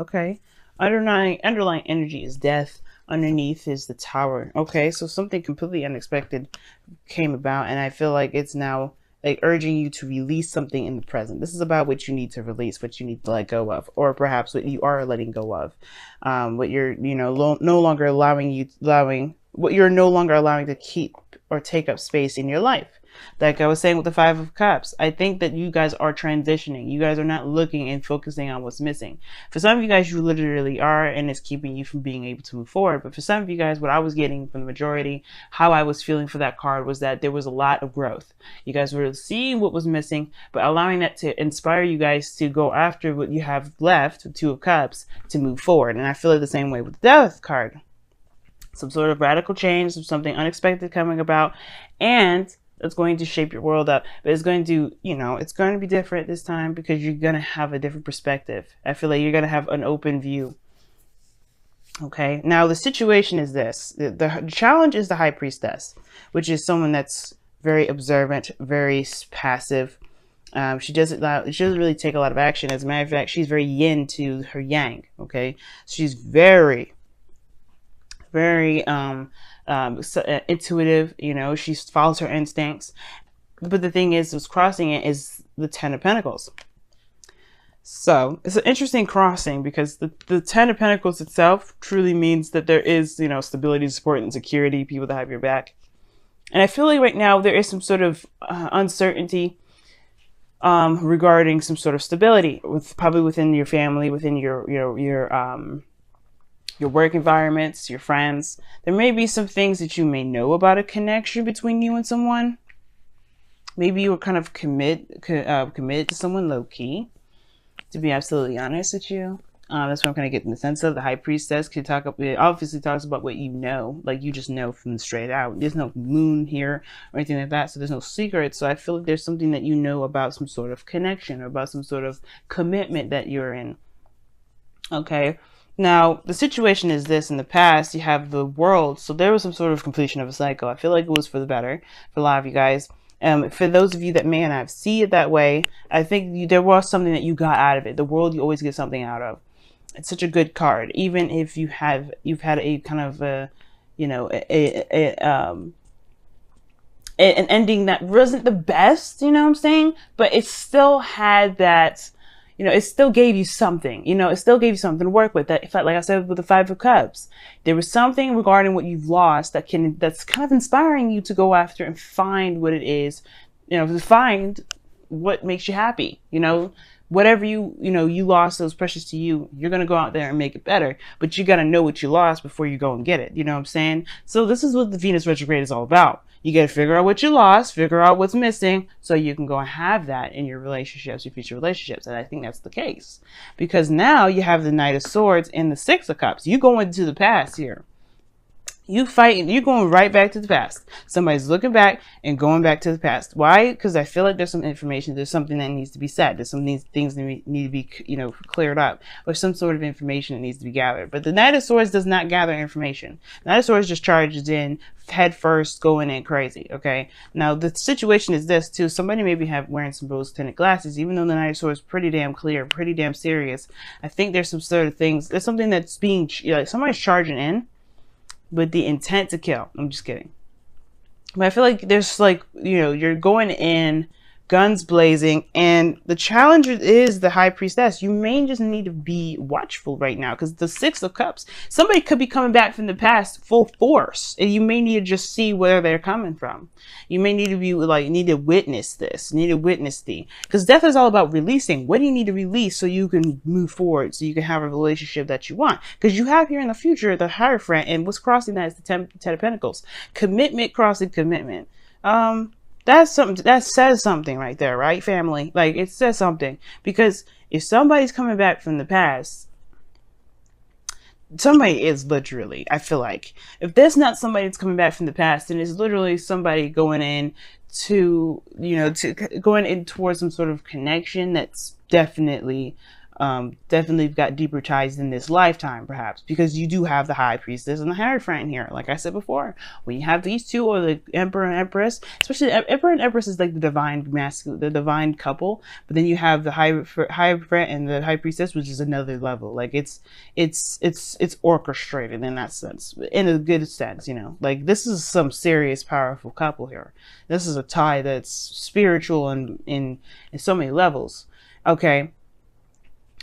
Okay. Underlying energy is death. Underneath is the Tower. Okay, so something completely unexpected came about, and I feel like it's now like urging you to release something in the present. This is about what you need to release, what you need to let go of, or perhaps what you are letting go of, what you're, no longer allowing what you're no longer allowing to keep or take up space in your life. Like I was saying with the Five of Cups, I think that you guys are transitioning. You guys are not looking and focusing on what's missing. For some of you guys, you literally are, and it's keeping you from being able to move forward. But for some of you guys, what I was getting from the majority, how I was feeling for that card was that there was a lot of growth. You guys were seeing what was missing, but allowing that to inspire you guys to go after what you have left, the Two of Cups, to move forward. And I feel it the same way with the Death card. Some sort of radical change, something unexpected coming about, and it's going to shape your world up. But it's going to, it's going to be different this time because you're going to have a different perspective. I feel like you're going to have an open view. Okay, now the situation is this. The challenge is the High Priestess, which is someone that's very observant, very passive. She doesn't really take a lot of action. As a matter of fact, she's very yin to her yang. Okay, she's very intuitive. She follows her instincts. But the thing is, what's crossing it is the Ten of Pentacles. So it's an interesting crossing because the Ten of Pentacles itself truly means that there is, stability, support, and security, people that have your back. And I feel like right now there is some sort of uncertainty regarding some sort of stability probably within your family, within your work environments, your friends. There may be some things that you may know about a connection between you and someone. Maybe you were kind of committed to someone low-key, to be absolutely honest with you. That's what I'm kind of getting the sense of. The High Priestess obviously talks about what you know, like you just know from straight out. There's no moon here or anything like that, so there's no secret. So I feel like there's something that you know about some sort of connection or about some sort of commitment that you're in. Okay. Now, the situation is this. In the past, you have the World. So there was some sort of completion of a cycle. I feel like it was for the better for a lot of you guys. For those of you that may not see it that way, I think there was something that you got out of it. The World, you always get something out of. It's such a good card. Even if you've had a kind of an ending that wasn't the best, you know what I'm saying? But it still had that, it still gave you something, it still gave you something to work with. That, like I said, with the Five of Cups, there was something regarding what you've lost that's kind of inspiring you to go after and find what it is, to find what makes you happy, whatever you lost that was precious to you, you're going to go out there and make it better. But you got to know what you lost before you go and get it. You know what I'm saying? So this is what the Venus retrograde is all about. You got to figure out what you lost, figure out what's missing, so you can go and have that in your relationships, your future relationships. And I think that's the case. Because now you have the Knight of Swords and the Six of Cups. You go into the past here. You fighting, you're going right back to the past. Somebody's looking back and going back to the past. Why? Because I feel like there's some information, there's something that needs to be said. There's some things that need to be, cleared up, or some sort of information that needs to be gathered. But the Knight of Swords does not gather information. The Knight of Swords just charges in head first, going in crazy. Okay. Now the situation is this too. Somebody maybe wearing some rose-tinted glasses, even though the Knight of Swords is pretty damn clear, pretty damn serious. I think there's some sort of things. There's something that's being somebody's charging in with the intent to kill. I'm just kidding. But I feel like there's you're going in guns blazing, and the challenge is the High Priestess. You may just need to be watchful right now, because the Six of Cups, somebody could be coming back from the past full force, and you may need to just see where they're coming from. You may need to be need to witness this, because death is all about releasing. What do you need to release so you can move forward, so you can have a relationship that you want? Because you have here in the future the Hierophant, and what's crossing that is the Ten of Pentacles. Commitment crossing commitment. That's something that says something right there, right, family? Like, it says something, because if somebody's coming back from the past, somebody is literally, I feel like, if there's not somebody that's coming back from the past, then it's literally somebody going in to, going in towards some sort of connection that's definitely Definitely got deeper ties in this lifetime, perhaps, because you do have the High Priestess and the Hierophant here. Like I said before, when you have these two, or the Emperor and Empress, especially the Emperor and Empress is like the divine masculine, the divine couple. But then you have the Hierophant and the High Priestess, which is another level. Like it's orchestrated in that sense, in a good sense. You know, like this is some serious, powerful couple here. This is a tie that's spiritual and in so many levels. Okay.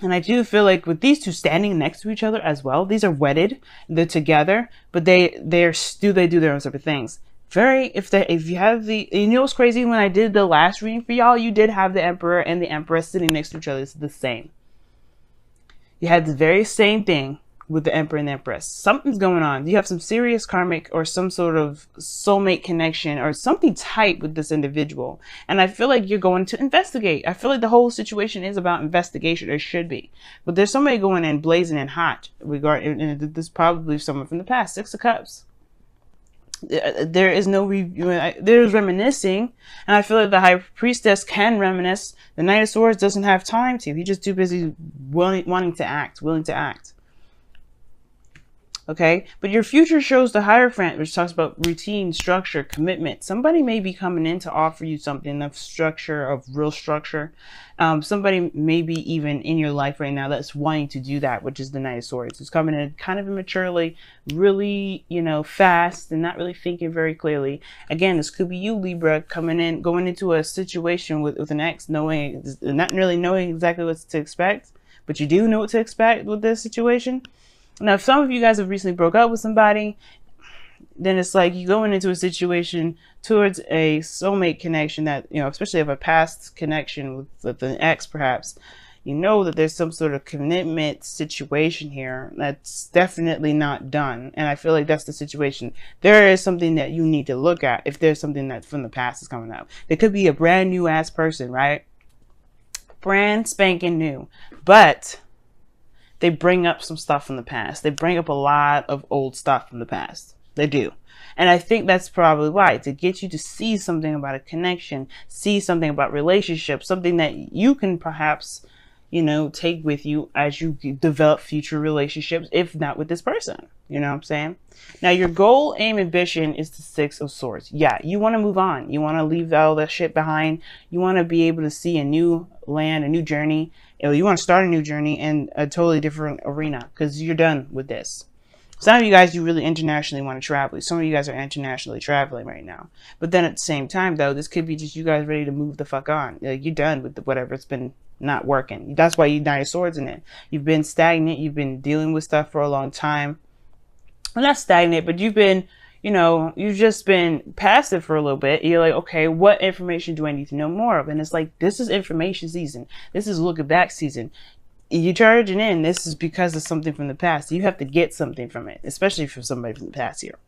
And I do feel like with these two standing next to each other as well, these are wedded, they're together, but they do their own separate things. If you have you know what's crazy, when I did the last reading for y'all, you did have the Emperor and the Empress sitting next to each other. It's the same. You had the very same thing with the Emperor and the Empress. Something's going on. You have some serious karmic or some sort of soulmate connection or something tight with this individual. And I feel like you're going to investigate. I feel like the whole situation is about investigation, or it should be. But there's somebody going in blazing and hot and this is probably someone from the past. 6 of Cups. There is no there's reminiscing, and I feel like the High Priestess can reminisce. The Knight of Swords doesn't have time to. He's just too busy willing to act. Okay, but your future shows the Hierophant, which talks about routine, structure, commitment. Somebody may be coming in to offer you something of structure, of real structure. Somebody may be even in your life right now that's wanting to do that, which is the Knight of Swords. It's coming in kind of immaturely, really, fast and not really thinking very clearly. Again, this could be you, Libra, going into a situation with an ex, not really knowing exactly what to expect, but you do know what to expect with this situation. Now, if some of you guys have recently broke up with somebody, then it's like you going into a situation towards a soulmate connection that, especially of a past connection with an ex, perhaps, that there's some sort of commitment situation here that's definitely not done. And I feel like that's the situation. There is something that you need to look at if there's something that from the past is coming up. It could be a brand new ass person, right? Brand spanking new. But they bring up some stuff from the past. They bring up a lot of old stuff from the past. They do. And I think that's probably why, to get you to see something about a connection, see something about relationships, something that you can perhaps, take with you as you develop future relationships, if not with this person. You know what I'm saying? Now, your goal, aim, ambition is the 6 of Swords. Yeah, you want to move on. You want to leave all that shit behind. You want to be able to see a new land, a new journey. You want to start a new journey in a totally different arena because you're done with this. Some of you guys, you really internationally want to travel. Some of you guys are internationally traveling right now. But then at the same time, though, this could be just you guys ready to move the fuck on. Like, you're done with whatever it's been not working. That's why you Knight of Swords in it. You've been stagnant. You've been dealing with stuff for a long time. Well, not stagnant, but you've been, you've just been passive for a little bit. You're like, okay, what information do I need to know more of? And it's like, this is information season. This is looking back season. You're charging in. This is because of something from the past. You have to get something from it, especially from somebody from the past here.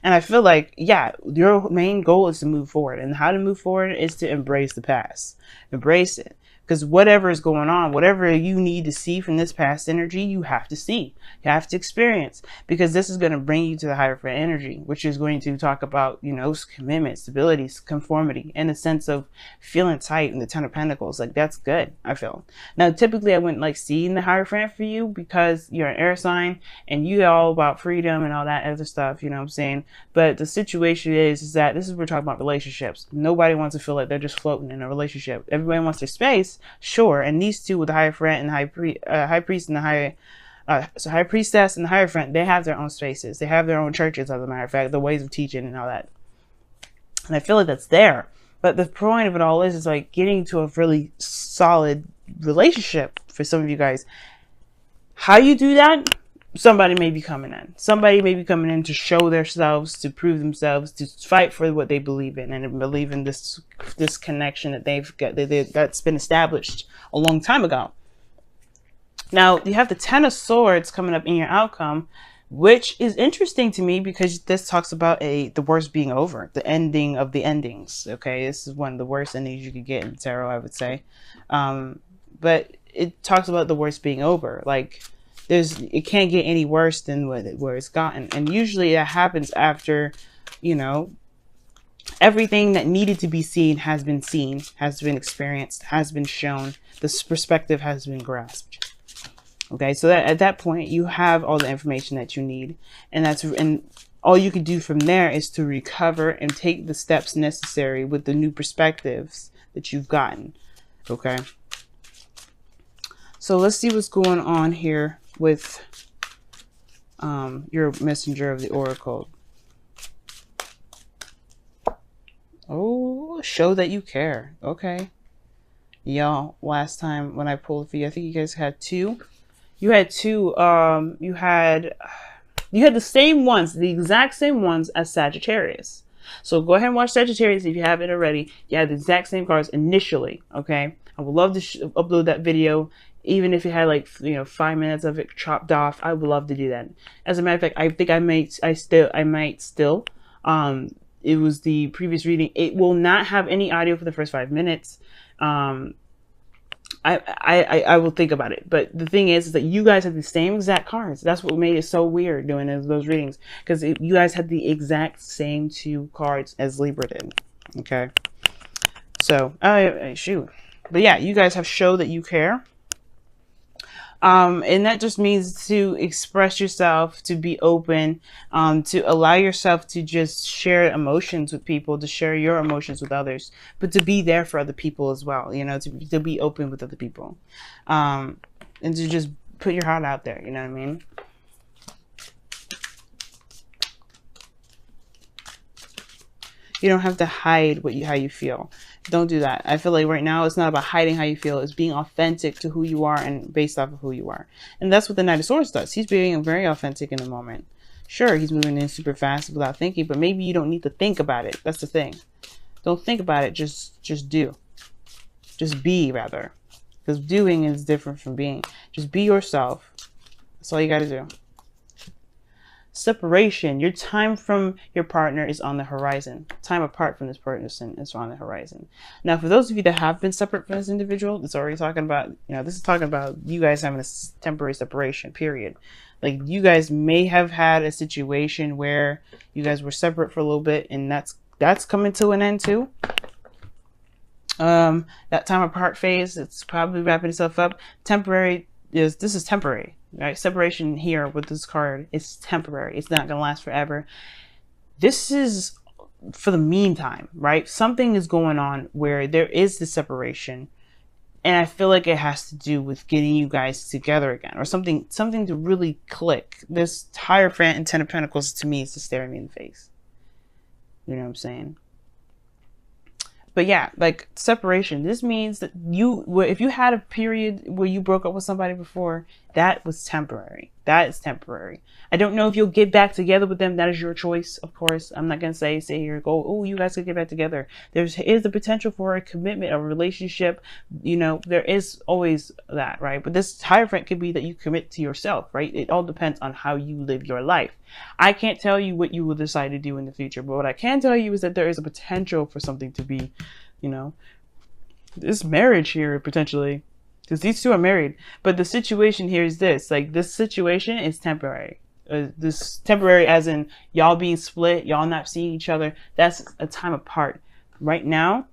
And I feel like, yeah, your main goal is to move forward. And how to move forward is to embrace the past. Embrace it. Because whatever is going on, whatever you need to see from this past energy, you have to see. You have to experience. Because this is going to bring you to the Hierophant energy, which is going to talk about, commitment, stability, conformity, and a sense of feeling tight in the 10 of Pentacles. Like, that's good, I feel. Now, typically, I wouldn't like seeing the Hierophant for you because you're an air sign and you all about freedom and all that other stuff, you know what I'm saying? But the situation is that this is we're talking about relationships. Nobody wants to feel like they're just floating in a relationship. Everybody wants their space. Sure, and these two with the Hierophant and High Priest and the High Priestess and the Hierophant, they have their own spaces. They have their own churches, as a matter of fact, the ways of teaching and all that. And I feel like that's there. But the point of it all is like getting to a really solid relationship for some of you guys. How you do that? Somebody may be coming in. Somebody may be coming in to show themselves, to prove themselves, to fight for what they believe in, and believe in this connection that they've got that's been established a long time ago. Now, you have the 10 of Swords coming up in your outcome, which is interesting to me because this talks about the worst being over, the ending of the endings. Okay, this is one of the worst endings you could get in tarot, I would say. But it talks about the worst being over, like. It can't get any worse than where it's gotten. And usually that happens after, everything that needed to be seen, has been experienced, has been shown. This perspective has been grasped. Okay, so that at that point you have all the information that you need, and all you can do from there is to recover and take the steps necessary with the new perspectives that you've gotten. Okay, so let's see what's going on here with your messenger of the oracle. Oh, show that you care. Okay, y'all, last time when I pulled for you, I think you guys had two. You had two. You had the same ones, the exact same ones as Sagittarius. So go ahead and watch Sagittarius if you haven't already. You had the exact same cards initially. Okay, I would love to upload that video, even if you had like 5 minutes of it chopped off. I would love to do that. As a matter of fact, I think I might still. It was the previous reading. It will not have any audio for the first 5 minutes. I will think about it. But the thing is that you guys have the same exact cards. That's what made it so weird doing those readings. Because you guys had the exact same two cards as Libra did. Okay. So, shoot. But yeah, you guys have shown that you care. And that just means to express yourself, to be open, to allow yourself to just share emotions with people, to share your emotions with others, but to be there for other people as well, to be open with other people, and to just put your heart out there, you know what I mean? You don't have to hide how you feel. Don't do that. I feel like right now it's not about hiding how you feel. It's being authentic to who you are and based off of who you are. And that's what the Knight of Swords does. He's being very authentic in the moment. Sure, he's moving in super fast without thinking, but maybe you don't need to think about it. That's the thing. Don't think about it. Just do. Just be, rather. Because doing is different from being. Just be yourself. That's all you got to do. Separation. Your time from your partner is on the horizon. Time apart from this person is on the horizon. Now, for those of you that have been separate from this individual, it's already talking about, this is talking about you guys having a temporary separation, period. Like, you guys may have had a situation where you guys were separate for a little bit, and that's coming to an end too. That time apart phase, it's probably wrapping itself up. Temporary this is temporary. Right? Separation here with this card is temporary. It's not going to last forever. This is for the meantime, right? Something is going on where there is this separation. And I feel like it has to do with getting you guys together again, or something to really click. This Hierophant and Ten of Pentacles to me is just staring me in the face. You know what I'm saying? But yeah, like separation. This means that if you had a period where you broke up with somebody before, that was temporary. That is temporary. I don't know if you'll get back together with them. That is your choice, of course. I'm not going to say here, go, oh, you guys could get back together. There is the potential for a commitment, a relationship. There is always that, right? But this Hierophant could be that you commit to yourself, right? It all depends on how you live your life. I can't tell you what you will decide to do in the future, but what I can tell you is that there is a potential for something to be, this marriage here potentially, because these two are married. But the situation here is this, like, this situation is temporary. This temporary as in y'all being split, y'all not seeing each other. That's a time apart. Right now,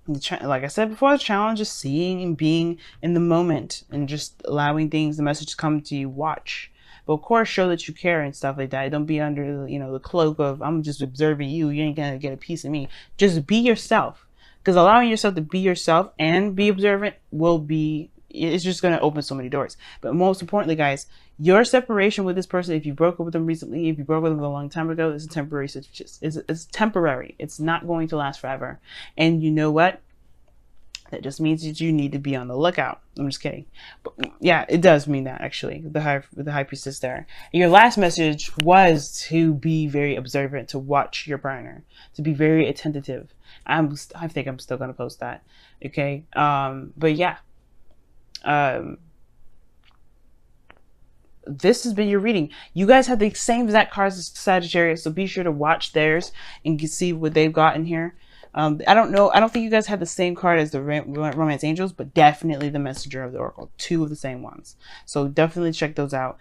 like I said before, the challenge is seeing and being in the moment and just allowing the message to come to you. Watch. But of course, show that you care and stuff like that. Don't be under, the cloak of, I'm just observing you. You ain't going to get a piece of me. Just be yourself. Because allowing yourself to be yourself and be observant it's just going to open so many doors. But most importantly, guys, your separation with this person, if you broke up with them recently, if you broke up with them a long time ago, it's a temporary situation. It's temporary. It's not going to last forever. And you know what? That just means that you need to be on the lookout. I'm just kidding. But yeah, it does mean that, actually, the High Priestess there. And your last message was to be very observant, to watch your partner, to be very attentive. I think I'm still going to post that. Okay. But yeah. This has been your reading. You guys have the same exact cards as Sagittarius, so be sure to watch theirs and see what they've got in here. I don't know. I don't think you guys had the same card as the Romance Angels, but definitely the Messenger of the Oracle. Two of the same ones. So definitely check those out.